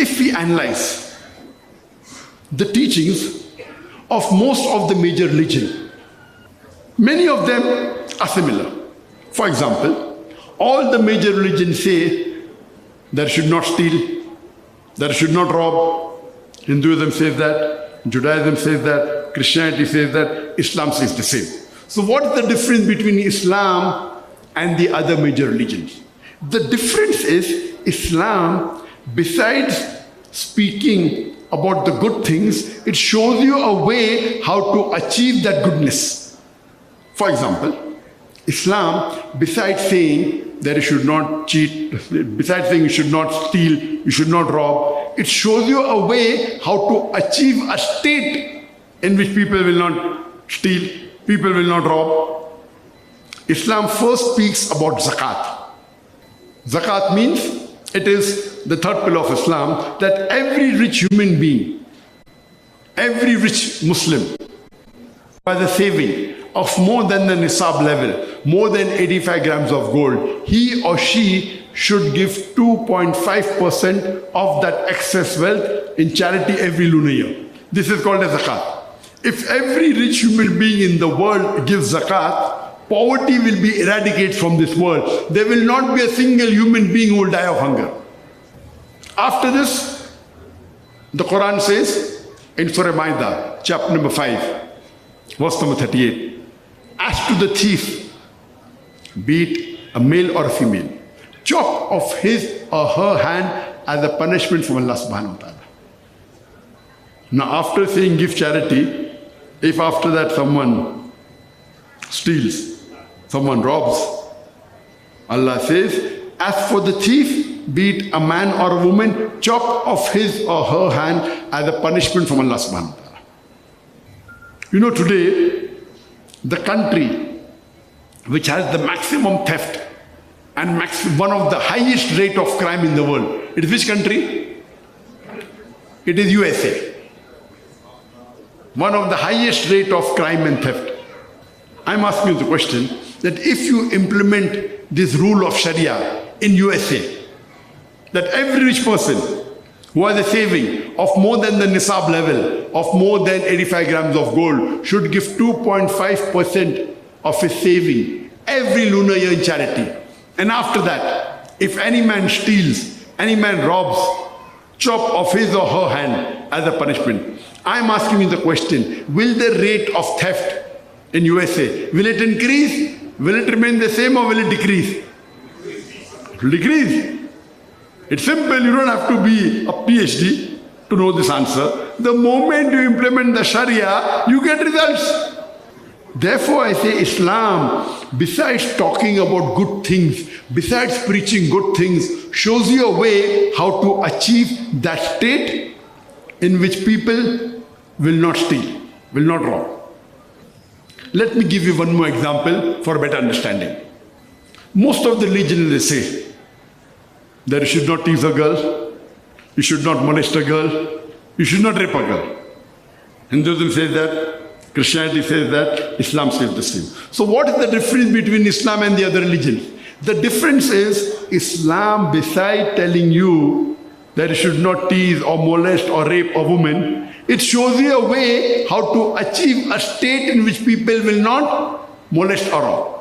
If we analyze the teachings of most of the major religions, many of them are similar. For example, all the major religions say that should not steal, that should not rob. Hinduism says that, Judaism says that, Christianity says that, Islam says the same. So what is the difference between Islam and the other major religions? The difference is Islam, besides speaking about the good things, it shows you a way how to achieve that goodness. For example, Islam, besides saying that you should not cheat, besides saying you should not steal, you should not rob, it shows you a way how to achieve a state in which people will not steal, people will not rob. Islam first speaks about zakat. Zakat means, it is the third pillar of Islam, that every rich human being, every rich Muslim, by the saving of more than the nisab level, more than 85 grams of gold, he or she should give 2.5% of that excess wealth in charity every lunar year. This is called a zakat. If every rich human being in the world gives zakat, poverty will be eradicated from this world. There will not be a single human being who will die of hunger. After this, the Quran says in Surah Ma'idah, chapter number 5, verse number 38, as to the thief, be it a male or a female, chop off his or her hand as a punishment from Allah subhanahu wa ta'ala. Now after saying give charity, if after that someone steals, someone robs, Allah says, as for the thief, be it a man or a woman, chop off his or her hand as a punishment from Allah subhanahu wa ta'ala. You know, today, the country which has the maximum theft and one of the highest rate of crime in the world, it is which country? It is USA. One of the highest rate of crime and theft. I'm asking you the question that if you implement this rule of Sharia in USA, that every rich person who has a saving of more than the nisab level of more than 85 grams of gold should give 2.5% of his saving every lunar year in charity. And after that, if any man steals, any man robs, chop off his or her hand as a punishment. I'm asking you the question, will the rate of theft in USA, will it increase? Will it remain the same or will it decrease? It will decrease. It's simple, you don't have to be a PhD to know this answer. The moment you implement the Sharia, you get results. Therefore I say Islam, besides talking about good things, besides preaching good things, shows you a way how to achieve that state in which people will not steal, will not rob. Let me give you one more example for better understanding. Most of the religions, they say that you should not tease a girl, you should not molest a girl, you should not rape a girl. Hinduism says that, Christianity says that, Islam says the same. So what is the difference between Islam and the other religions? The difference is Islam, beside telling you that you should not tease or molest or rape a woman, it shows you a way how to achieve a state in which people will not molest or rob.